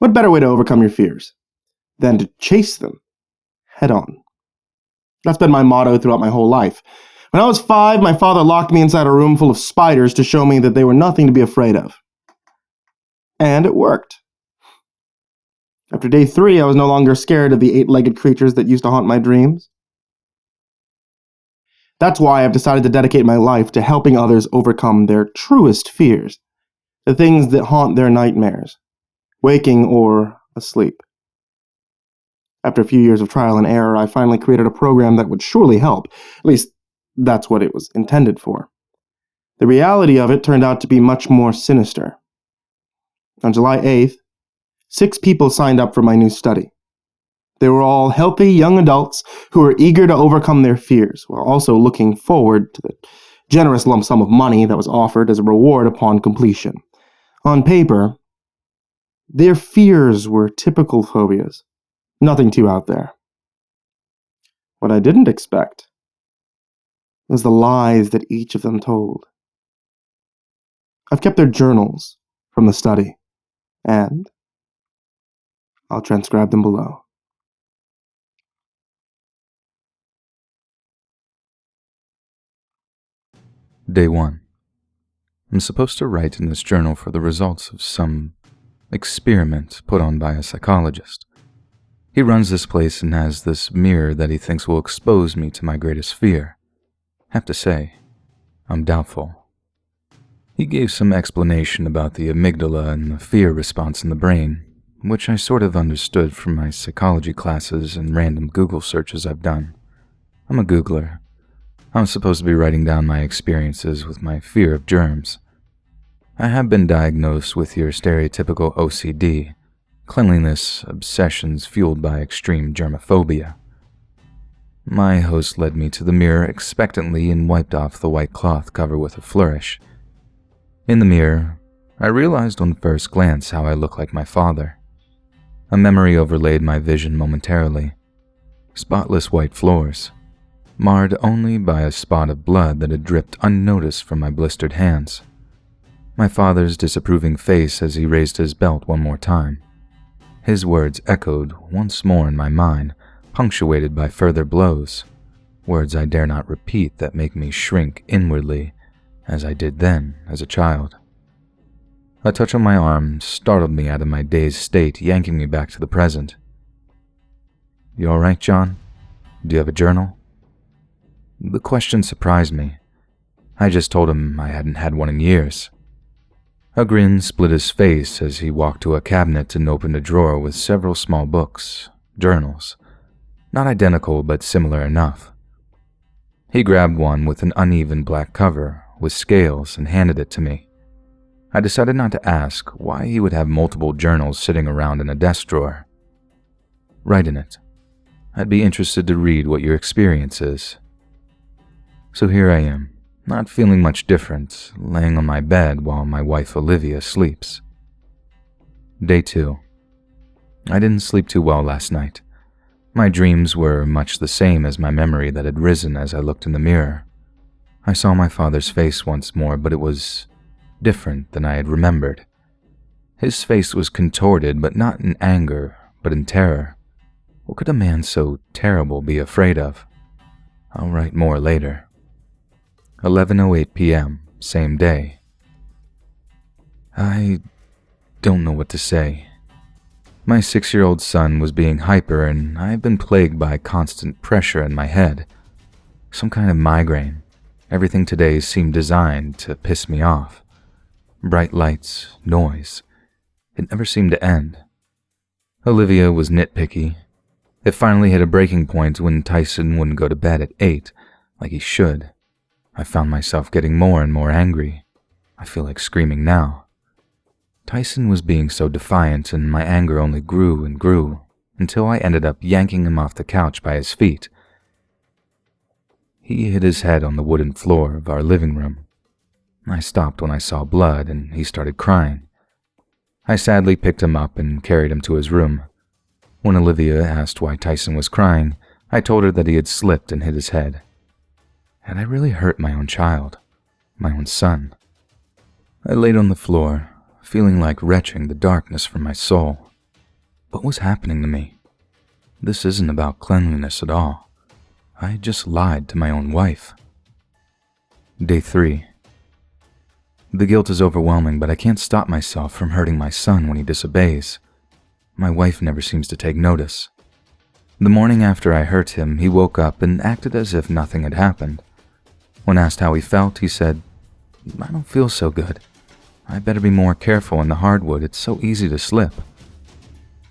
What better way to overcome your fears than to chase them head on? That's been my motto throughout my whole life. When I was 5, my father locked me inside a room full of spiders to show me that they were nothing to be afraid of. And it worked. After day 3, I was no longer scared of the 8-legged creatures that used to haunt my dreams. That's why I've decided to dedicate my life to helping others overcome their truest fears, the things that haunt their nightmares, waking or asleep. After a few years of trial and error, I finally created a program that would surely help. At least, that's what it was intended for. The reality of it turned out to be much more sinister. On July 8th, 6 people signed up for my new study. They were all healthy young adults who were eager to overcome their fears, while also looking forward to the generous lump sum of money that was offered as a reward upon completion. On paper, their fears were typical phobias. Nothing too out there. What I didn't expect was the lies that each of them told. I've kept their journals from the study, and I'll transcribe them below. Day 1. I'm supposed to write in this journal for the results of some experiment put on by a psychologist. He runs this place and has this mirror that he thinks will expose me to my greatest fear. Have to say, I'm doubtful. He gave some explanation about the amygdala and the fear response in the brain, which I sort of understood from my psychology classes and random Google searches I've done. I'm a Googler. I'm supposed to be writing down my experiences with my fear of germs. I have been diagnosed with your stereotypical OCD, cleanliness obsessions fueled by extreme germophobia. My host led me to the mirror expectantly and wiped off the white cloth cover with a flourish. In the mirror, I realized on first glance how I look like my father. A memory overlaid my vision momentarily. Spotless white floors, marred only by a spot of blood that had dripped unnoticed from my blistered hands. My father's disapproving face as he raised his belt one more time. His words echoed once more in my mind, punctuated by further blows, words I dare not repeat that make me shrink inwardly, as I did then as a child. A touch on my arm startled me out of my dazed state, yanking me back to the present. "You all right, John? Do you have a journal?" The question surprised me. I just told him I hadn't had one in years. A grin split his face as he walked to a cabinet and opened a drawer with several small books, journals, not identical but similar enough. He grabbed one with an uneven black cover with scales and handed it to me. I decided not to ask why he would have multiple journals sitting around in a desk drawer. "Write in it. I'd be interested to read what your experience is." So here I am, not feeling much different, laying on my bed while my wife Olivia sleeps. Day 2. I didn't sleep too well last night. My dreams were much the same as my memory that had risen as I looked in the mirror. I saw my father's face once more, but it was different than I had remembered. His face was contorted, but not in anger, but in terror. What could a man so terrible be afraid of? I'll write more later. 11:08 p.m., same day. I don't know what to say. My 6-year-old son was being hyper, and I've been plagued by constant pressure in my head. Some kind of migraine. Everything today seemed designed to piss me off. Bright lights, noise. It never seemed to end. Olivia was nitpicky. It finally hit a breaking point when Tyson wouldn't go to bed at 8, like he should. I found myself getting more and more angry. I feel like screaming now. Tyson was being so defiant, and my anger only grew and grew, until I ended up yanking him off the couch by his feet. He hit his head on the wooden floor of our living room. I stopped when I saw blood, and he started crying. I sadly picked him up and carried him to his room. When Olivia asked why Tyson was crying, I told her that he had slipped and hit his head. Had I really hurt my own child, my own son? I laid on the floor, feeling like retching the darkness from my soul. What was happening to me? This isn't about cleanliness at all. I just lied to my own wife. Day 3. The guilt is overwhelming, but I can't stop myself from hurting my son when he disobeys. My wife never seems to take notice. The morning after I hurt him, he woke up and acted as if nothing had happened. When asked how he felt, he said, "I don't feel so good. I better be more careful in the hardwood, it's so easy to slip."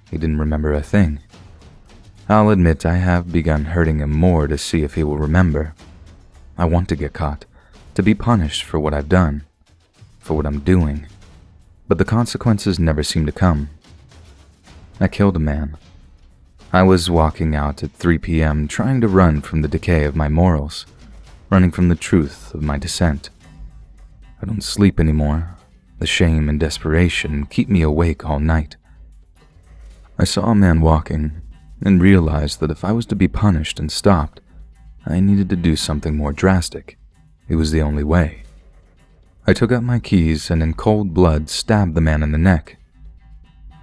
He didn't remember a thing. I'll admit I have begun hurting him more to see if he will remember. I want to get caught, to be punished for what I've done, for what I'm doing, but the consequences never seem to come. I killed a man. I was walking out at 3 p.m. trying to run from the decay of my morals, running from the truth of my dissent. I don't sleep anymore. The shame and desperation keep me awake all night. I saw a man walking and realized that if I was to be punished and stopped, I needed to do something more drastic. It was the only way. I took out my keys and in cold blood stabbed the man in the neck.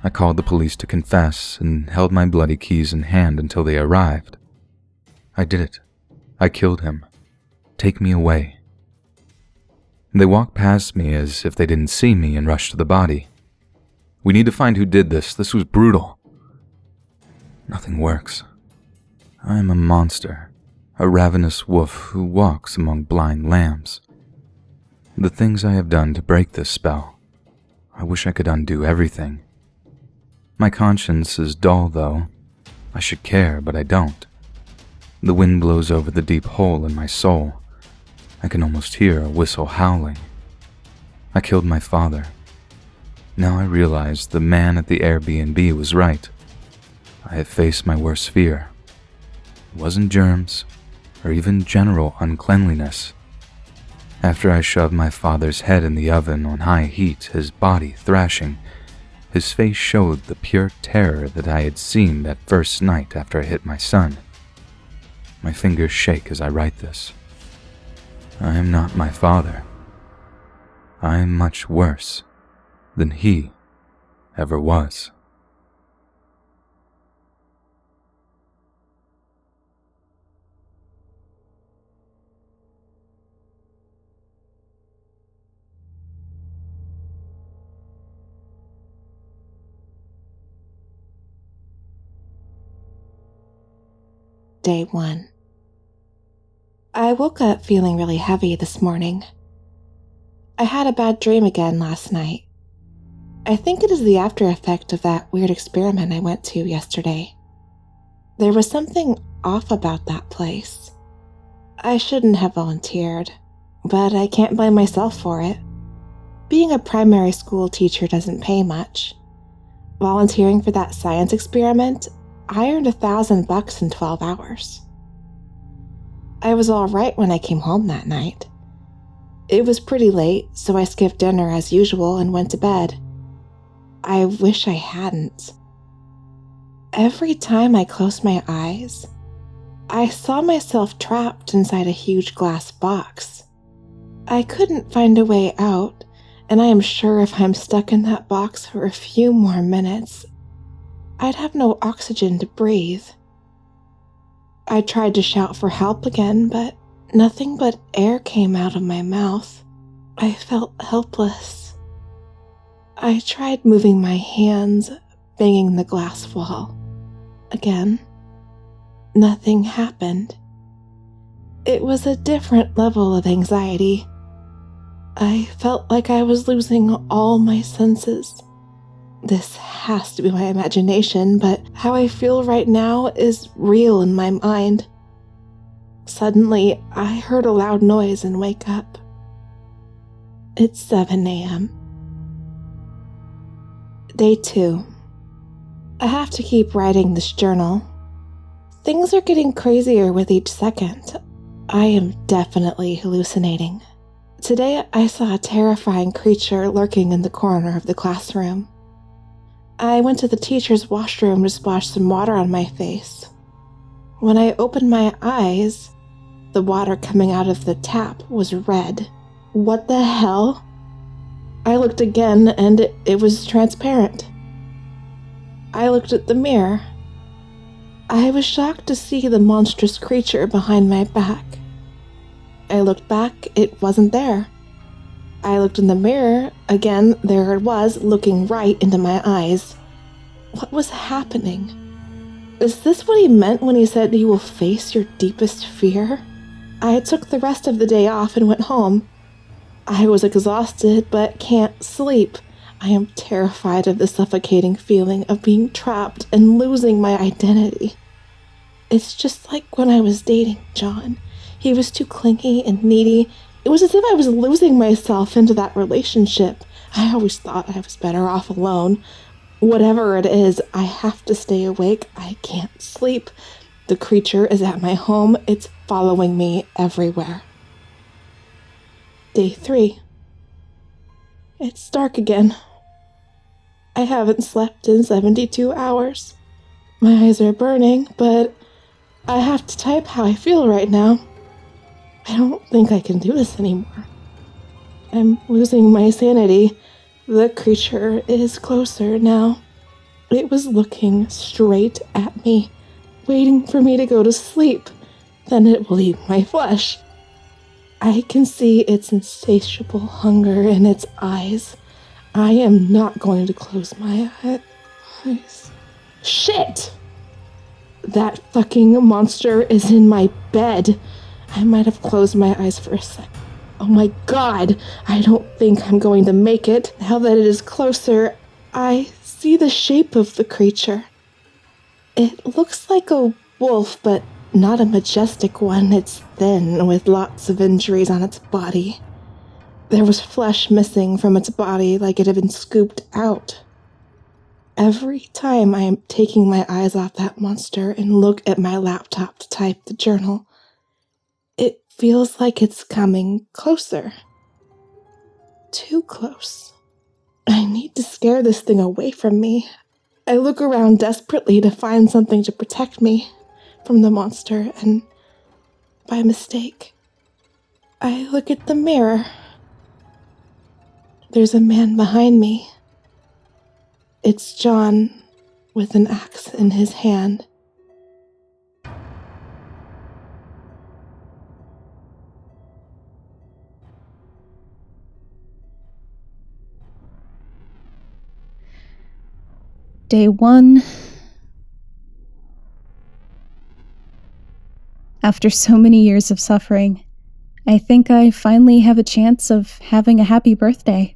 I called the police to confess and held my bloody keys in hand until they arrived. I did it. I killed him. Take me away. They walked past me as if they didn't see me and rushed to the body. "We need to find who did this. This was brutal." Nothing works. I am a monster, a ravenous wolf who walks among blind lambs. The things I have done to break this spell, I wish I could undo everything. My conscience is dull, though. I should care, but I don't. The wind blows over the deep hole in my soul. I can almost hear a whistle howling. I killed my father. Now I realize the man at the Airbnb was right. I have faced my worst fear. It wasn't germs, or even general uncleanliness. After I shoved my father's head in the oven on high heat, his body thrashing, his face showed the pure terror that I had seen that first night after I hit my son. My fingers shake as I write this. I am not my father. I am much worse than he ever was. Day 1. I woke up feeling really heavy this morning. I had a bad dream again last night. I think it is the after effect of that weird experiment I went to yesterday. There was something off about that place. I shouldn't have volunteered, but I can't blame myself for it. Being a primary school teacher doesn't pay much. Volunteering for that science experiment, I earned $1,000 in 12 hours. I was all right when I came home that night. It was pretty late, so I skipped dinner as usual and went to bed. I wish I hadn't. Every time I closed my eyes, I saw myself trapped inside a huge glass box. I couldn't find a way out, and I am sure if I'm stuck in that box for a few more minutes, I'd have no oxygen to breathe. I tried to shout for help again, but nothing but air came out of my mouth. I felt helpless. I tried moving my hands, banging the glass wall. Again, nothing happened. It was a different level of anxiety. I felt like I was losing all my senses. This has to be my imagination, but how I feel right now is real in my mind. Suddenly, I heard a loud noise and wake up. It's 7 a.m. Day 2. I have to keep writing this journal. Things are getting crazier with each second. I am definitely hallucinating. Today, I saw a terrifying creature lurking in the corner of the classroom. I went to the teacher's washroom to splash some water on my face. When I opened my eyes, the water coming out of the tap was red. What the hell? I looked again and it was transparent. I looked at the mirror. I was shocked to see the monstrous creature behind my back. I looked back, it wasn't there. I looked in the mirror, again, there it was, looking right into my eyes. What was happening? Is this what he meant when he said you will face your deepest fear? I took the rest of the day off and went home. I was exhausted, but can't sleep. I am terrified of the suffocating feeling of being trapped and losing my identity. It's just like when I was dating John. He was too clingy and needy. It was as if I was losing myself into that relationship. I always thought I was better off alone. Whatever it is, I have to stay awake. I can't sleep. The creature is at my home. It's following me everywhere. Day 3. It's dark again. I haven't slept in 72 hours. My eyes are burning, but I have to type how I feel right now. I don't think I can do this anymore. I'm losing my sanity. The creature is closer now. It was looking straight at me, waiting for me to go to sleep. Then it will eat my flesh. I can see its insatiable hunger in its eyes. I am not going to close my eyes. Shit! That fucking monster is in my bed. I might have closed my eyes for a sec. Oh my god, I don't think I'm going to make it. Now that it is closer, I see the shape of the creature. It looks like a wolf, but not a majestic one. It's thin, with lots of injuries on its body. There was flesh missing from its body, like it had been scooped out. Every time I am taking my eyes off that monster and look at my laptop to type the journal, it feels like it's coming closer. Too close. I need to scare this thing away from me. I look around desperately to find something to protect me from the monster, and by mistake, I look at the mirror. There's a man behind me. It's John with an axe in his hand. Day 1. After so many years of suffering, I think I finally have a chance of having a happy birthday.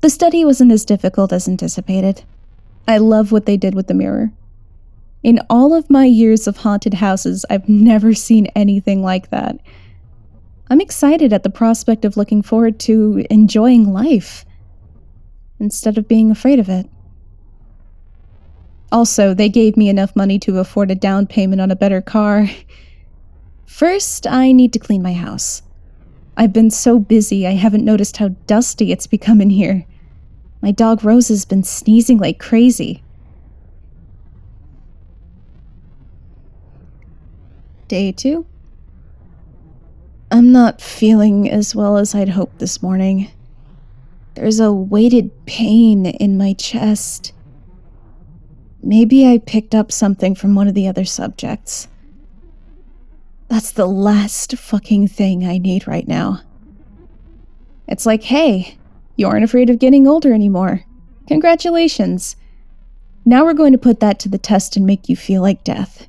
The study wasn't as difficult as anticipated. I love what they did with the mirror. In all of my years of haunted houses, I've never seen anything like that. I'm excited at the prospect of looking forward to enjoying life, instead of being afraid of it. Also, they gave me enough money to afford a down payment on a better car. First, I need to clean my house. I've been so busy I haven't noticed how dusty it's become in here. My dog Rose has been sneezing like crazy. Day 2. I'm not feeling as well as I'd hoped this morning. There's a weighted pain in my chest. Maybe I picked up something from one of the other subjects. That's the last fucking thing I need right now. It's like, hey, you aren't afraid of getting older anymore. Congratulations. Now we're going to put that to the test and make you feel like death.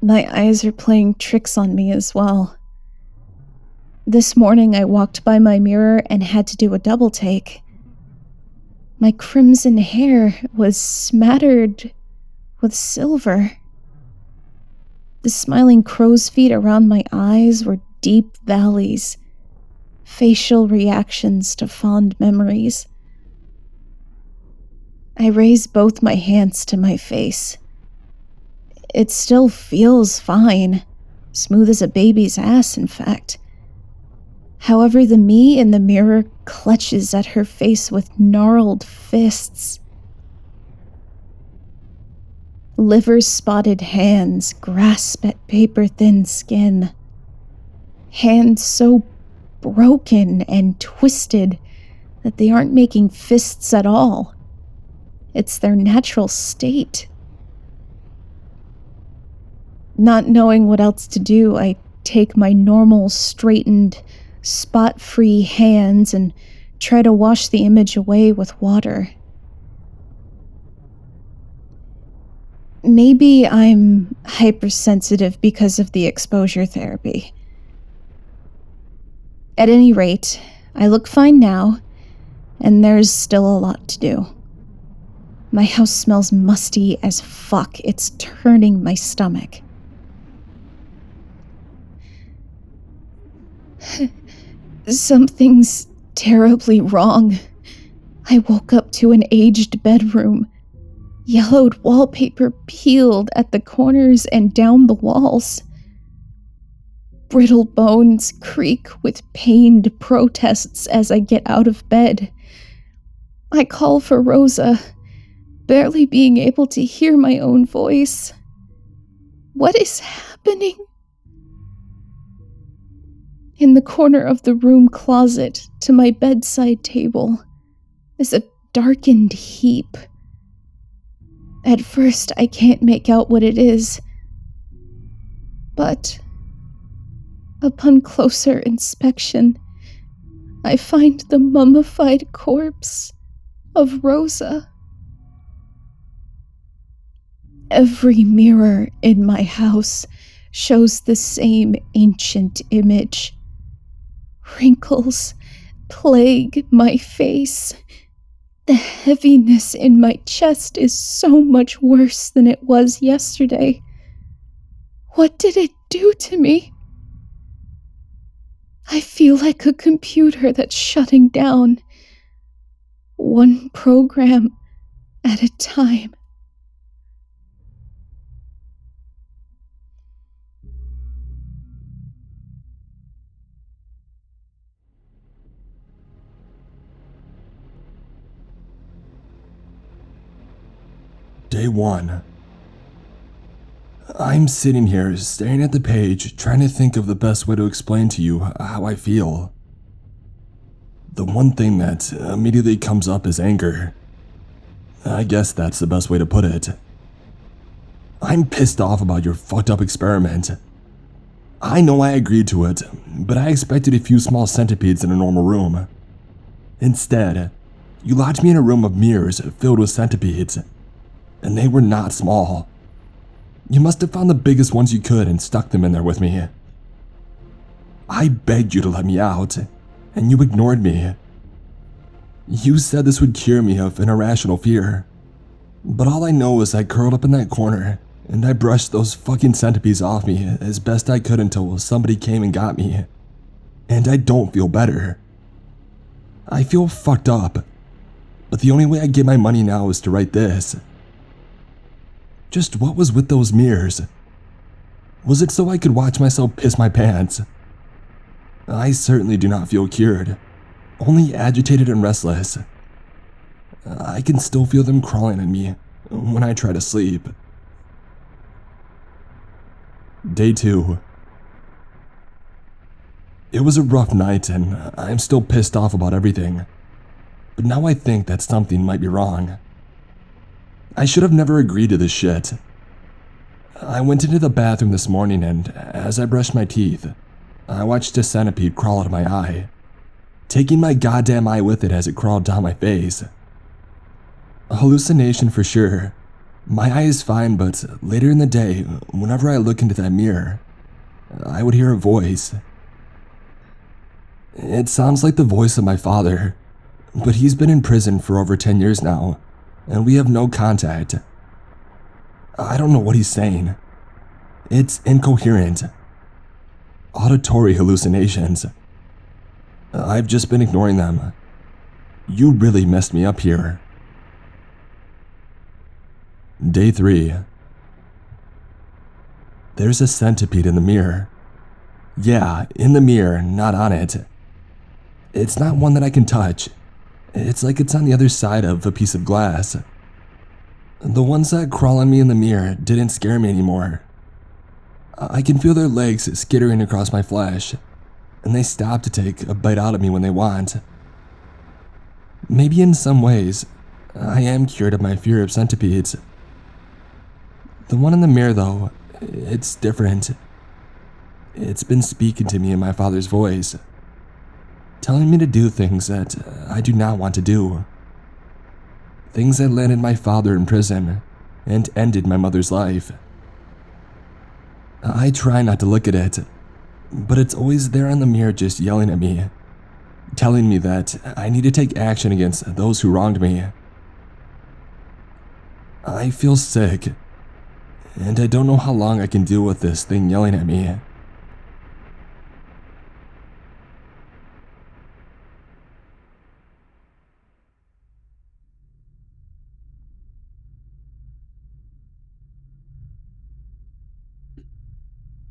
My eyes are playing tricks on me as well. This morning I walked by my mirror and had to do a double take. My crimson hair was smattered with silver. The smiling crow's feet around my eyes were deep valleys, facial reactions to fond memories. I raised both my hands to my face. It still feels fine, smooth as a baby's ass, in fact. However, the me in the mirror clutches at her face with gnarled fists. Liver-spotted hands grasp at paper-thin skin. Hands so broken and twisted, that they aren't making fists at all. It's their natural state. Not knowing what else to do, I take my normal, straightened, spot-free hands and try to wash the image away with water. Maybe I'm hypersensitive because of the exposure therapy. At any rate, I look fine now, and there's still a lot to do. My house smells musty as fuck. It's turning my stomach. Something's terribly wrong. I woke up to an aged bedroom. Yellowed wallpaper peeled at the corners and down the walls. Brittle bones creak with pained protests as I get out of bed. I call for Rosa, barely being able to hear my own voice. What is happening? In the corner of the room closet to my bedside table is a darkened heap. At first, I can't make out what it is, but upon closer inspection, I find the mummified corpse of Rosa. Every mirror in my house shows the same ancient image. Wrinkles plague my face. The heaviness in my chest is so much worse than it was yesterday. What did it do to me? I feel like a computer that's shutting down, one program at a time. Day 1. I'm sitting here, staring at the page, trying to think of the best way to explain to you how I feel. The one thing that immediately comes up is anger. I guess that's the best way to put it. I'm pissed off about your fucked up experiment. I know I agreed to it, but I expected a few small centipedes in a normal room. Instead, you locked me in a room of mirrors filled with centipedes. And they were not small. You must have found the biggest ones you could and stuck them in there with me. I begged you to let me out, and you ignored me. You said this would cure me of an irrational fear, but all I know is I curled up in that corner, and I brushed those fucking centipedes off me as best I could until somebody came and got me. And I don't feel better. I feel fucked up, but the only way I get my money now is to write this. Just what was with those mirrors? Was it so I could watch myself piss my pants? I certainly do not feel cured, only agitated and restless. I can still feel them crawling at me when I try to sleep. Day 2. It was a rough night and I'm still pissed off about everything, but now I think that something might be wrong. I should have never agreed to this shit. I went into the bathroom this morning and as I brushed my teeth, I watched a centipede crawl out of my eye, taking my goddamn eye with it as it crawled down my face. A hallucination for sure. My eye is fine, but later in the day, whenever I look into that mirror, I would hear a voice. It sounds like the voice of my father, but he's been in prison for over 10 years now. And we have no contact. I don't know what he's saying. It's incoherent. Auditory hallucinations. I've just been ignoring them. You really messed me up here. Day 3. There's a centipede in the mirror. Yeah, in the mirror, not on it. It's not one that I can touch. It's like it's on the other side of a piece of glass. The ones that crawl on me in the mirror didn't scare me anymore. I can feel their legs skittering across my flesh, and they stop to take a bite out of me when they want. Maybe in some ways, I am cured of my fear of centipedes. The one in the mirror, though, it's different. It's been speaking to me in my father's voice, telling me to do things that I do not want to do. Things that landed my father in prison and ended my mother's life. I try not to look at it, but it's always there in the mirror just yelling at me, telling me that I need to take action against those who wronged me. I feel sick, and I don't know how long I can deal with this thing yelling at me.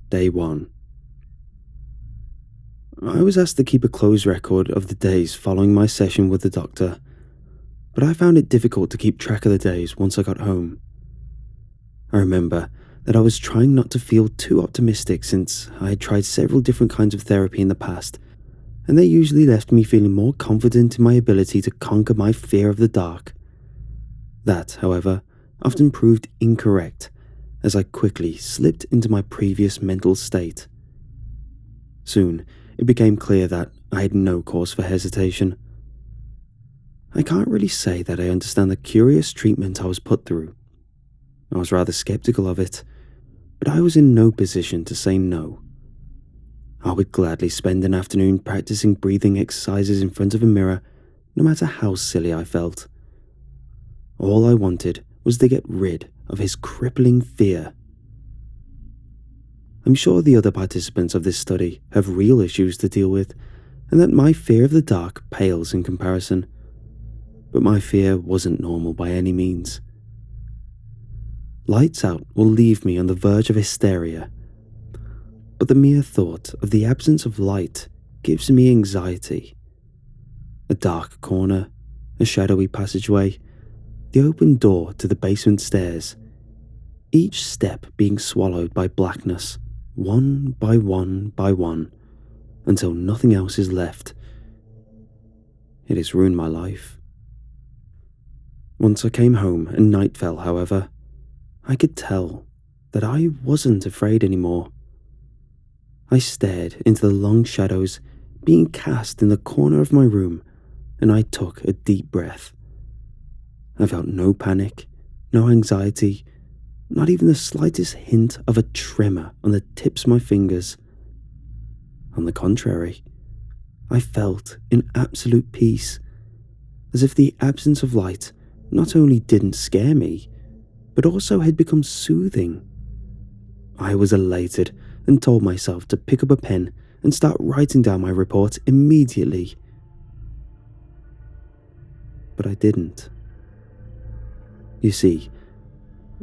Day 1. I was asked to keep a close record of the days following my session with the doctor, but I found it difficult to keep track of the days once I got home. I remember that I was trying not to feel too optimistic since I had tried several different kinds of therapy in the past, and they usually left me feeling more confident in my ability to conquer my fear of the dark. That, however, often proved incorrect, as I quickly slipped into my previous mental state. Soon, it became clear that I had no cause for hesitation. I can't really say that I understand the curious treatment I was put through. I was rather skeptical of it, but I was in no position to say no. I would gladly spend an afternoon practicing breathing exercises in front of a mirror, no matter how silly I felt. All I wanted was to get rid of his crippling fear. I'm sure the other participants of this study have real issues to deal with, and that my fear of the dark pales in comparison. But my fear wasn't normal by any means. Lights out will leave me on the verge of hysteria, but the mere thought of the absence of light gives me anxiety. A dark corner, a shadowy passageway, the open door to the basement stairs, each step being swallowed by blackness, one by one by one, until nothing else is left. It has ruined my life. Once I came home and night fell, however, I could tell that I wasn't afraid anymore. I stared into the long shadows being cast in the corner of my room, and I took a deep breath. I felt no panic, no anxiety, not even the slightest hint of a tremor on the tips of my fingers. On the contrary, I felt in absolute peace, as if the absence of light not only didn't scare me, but also had become soothing. I was elated and told myself to pick up a pen and start writing down my report immediately. But I didn't. You see,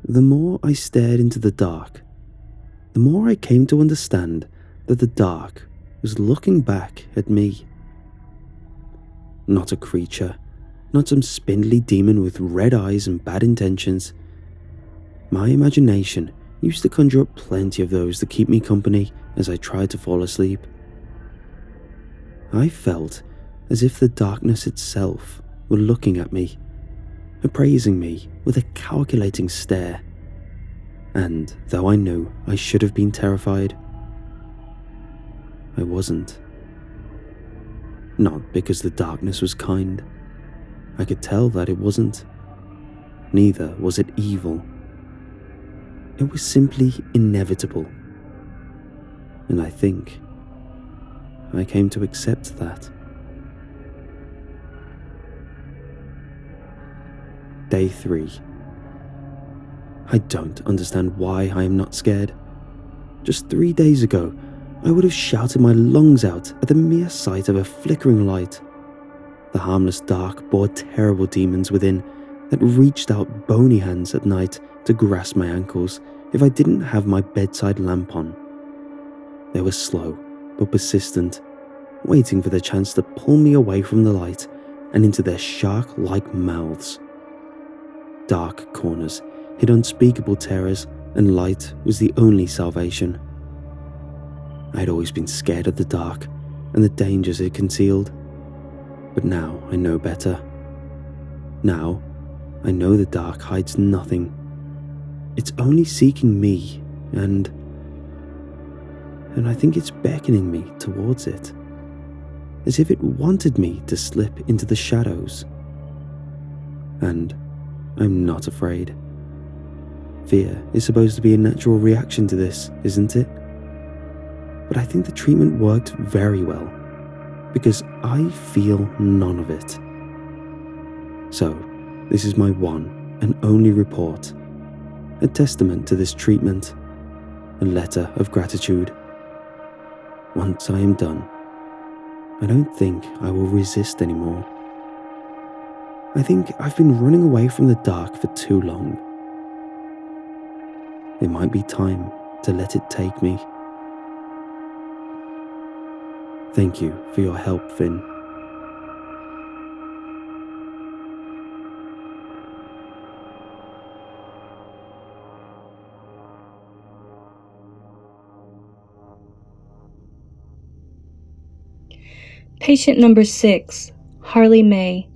the more I stared into the dark, the more I came to understand that the dark was looking back at me. Not a creature, not some spindly demon with red eyes and bad intentions. My imagination used to conjure up plenty of those to keep me company as I tried to fall asleep. I felt as if the darkness itself were looking at me, appraising me with a calculating stare. And though I knew I should have been terrified, I wasn't. Not because the darkness was kind. I could tell that it wasn't. Neither was it evil. It was simply inevitable. And I think I came to accept that. Day 3. I don't understand why I am not scared. Just 3 days ago, I would have shouted my lungs out at the mere sight of a flickering light. The harmless dark bore terrible demons within that reached out bony hands at night to grasp my ankles if I didn't have my bedside lamp on. They were slow but persistent, waiting for the chance to pull me away from the light and into their shark-like mouths. Dark corners hid unspeakable terrors, and light was the only salvation. I had always been scared of the dark and the dangers it concealed, but now I know better. Now, I know the dark hides nothing. It's only seeking me, and I think it's beckoning me towards it, as if it wanted me to slip into the shadows. And I'm not afraid. Fear is supposed to be a natural reaction to this, isn't it? But I think the treatment worked very well, because I feel none of it. So, this is my one and only report, a testament to this treatment, a letter of gratitude. Once I am done, I don't think I will resist anymore. I think I've been running away from the dark for too long. It might be time to let it take me. Thank you for your help, Finn. Patient number 6, Harley May.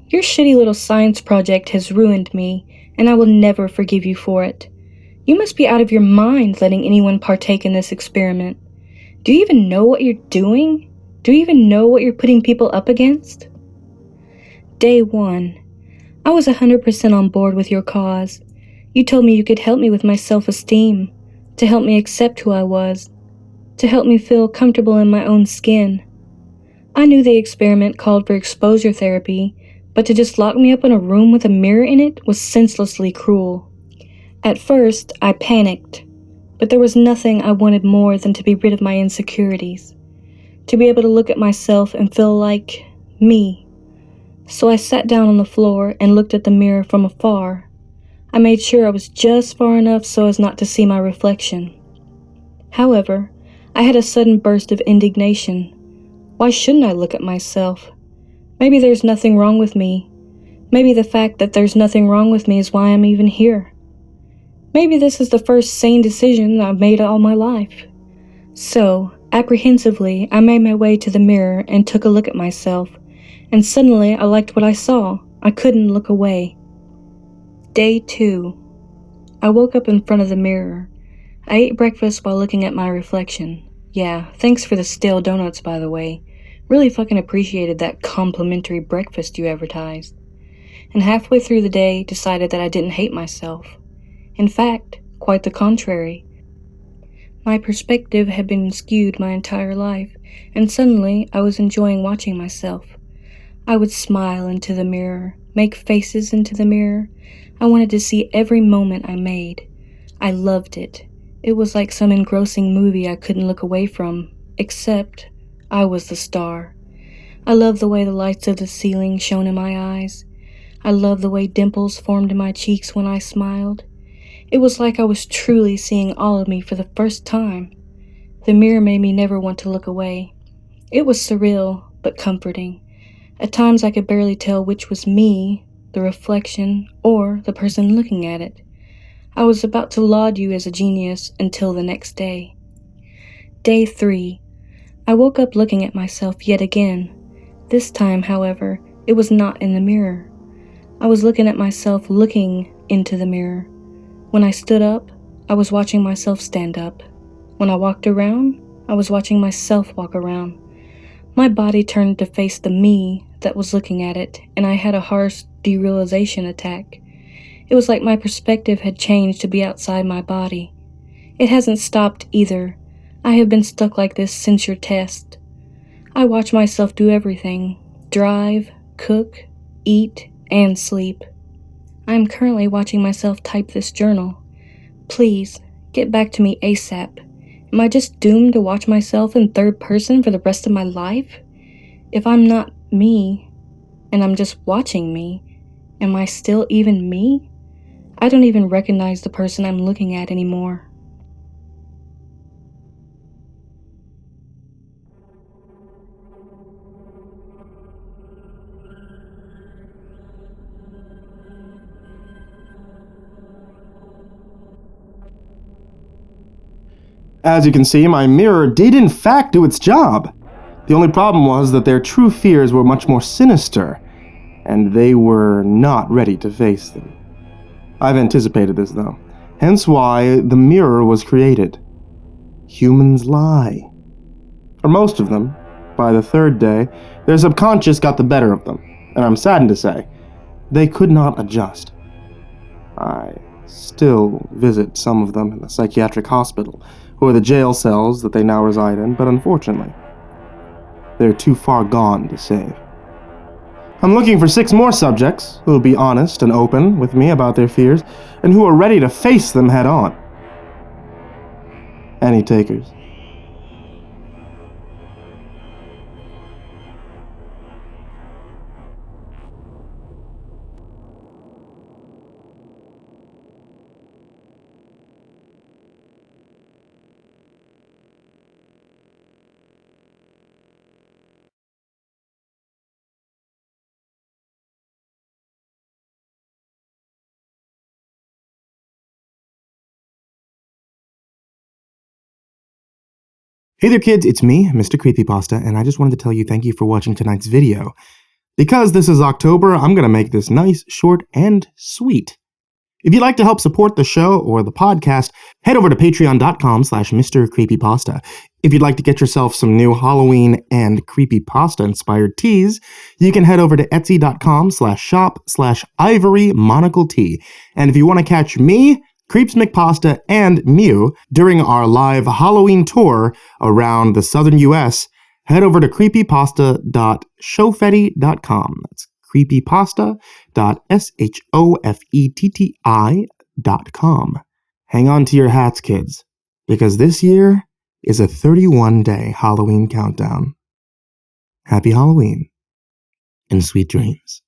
Your shitty little science project has ruined me, and I will never forgive you for it. You must be out of your mind letting anyone partake in this experiment. Do you even know what you're doing? Do you even know what you're putting people up against? Day 1. I was 100% on board with your cause. You told me you could help me with my self-esteem, to help me accept who I was, to help me feel comfortable in my own skin. I knew the experiment called for exposure therapy, but to just lock me up in a room with a mirror in it was senselessly cruel. At first, I panicked, but there was nothing I wanted more than to be rid of my insecurities, to be able to look at myself and feel like me. So I sat down on the floor and looked at the mirror from afar. I made sure I was just far enough so as not to see my reflection. However, I had a sudden burst of indignation. Why shouldn't I look at myself? Maybe there's nothing wrong with me. Maybe the fact that there's nothing wrong with me is why I'm even here. Maybe this is the first sane decision I've made all my life. So, apprehensively, I made my way to the mirror and took a look at myself, and suddenly I liked what I saw. I couldn't look away. Day 2. I woke up in front of the mirror. I ate breakfast while looking at my reflection. Yeah, thanks for the stale donuts, by the way. Really fucking appreciated that complimentary breakfast you advertised. And halfway through the day, decided that I didn't hate myself. In fact, quite the contrary. My perspective had been skewed my entire life, and suddenly I was enjoying watching myself. I would smile into the mirror, make faces into the mirror. I wanted to see every moment I made. I loved it. It was like some engrossing movie I couldn't look away from, except I was the star. I loved the way the lights of the ceiling shone in my eyes. I loved the way dimples formed in my cheeks when I smiled. It was like I was truly seeing all of me for the first time. The mirror made me never want to look away. It was surreal, but comforting. At times I could barely tell which was me, the reflection, or the person looking at it. I was about to laud you as a genius until the next day. Day 3. I woke up looking at myself yet again. This time, however, it was not in the mirror. I was looking at myself looking into the mirror. When I stood up, I was watching myself stand up. When I walked around, I was watching myself walk around. My body turned to face the me that was looking at it, and I had a harsh derealization attack. It was like my perspective had changed to be outside my body. It hasn't stopped either. I have been stuck like this since your test. I watch myself do everything. Drive, cook, eat, and sleep. I am currently watching myself type this journal. Please, get back to me ASAP. Am I just doomed to watch myself in third person for the rest of my life? If I'm not me, and I'm just watching me, am I still even me? I don't even recognize the person I'm looking at anymore. As you can see, my mirror did in fact do its job. The only problem was that their true fears were much more sinister, and they were not ready to face them. I've anticipated this, though, hence why the mirror was created. Humans lie. For most of them, by the third day, their subconscious got the better of them, and I'm saddened to say, they could not adjust. I still visit some of them in the psychiatric hospital, or the jail cells that they now reside in, but unfortunately, they're too far gone to save. I'm looking for 6 more subjects who will be honest and open with me about their fears, and who are ready to face them head on. Any takers? Hey there kids, it's me, MrCreepyPasta, and I just wanted to tell you thank you for watching tonight's video. Because this is October, I'm going to make this nice, short, and sweet. If you'd like to help support the show or the podcast, head over to patreon.com/MrCreepyPasta. If you'd like to get yourself some new Halloween and creepypasta-inspired teas, you can head over to etsy.com/shop/ivorymonocletea. And if you want to catch me, CreepsMcPasta and Myuu during our live Halloween tour around the southern US, head over to creepypasta.shofetti.com. That's creepypasta.shofetti.com. Hang on to your hats, kids, because this year is a 31-day Halloween countdown. Happy Halloween and sweet dreams.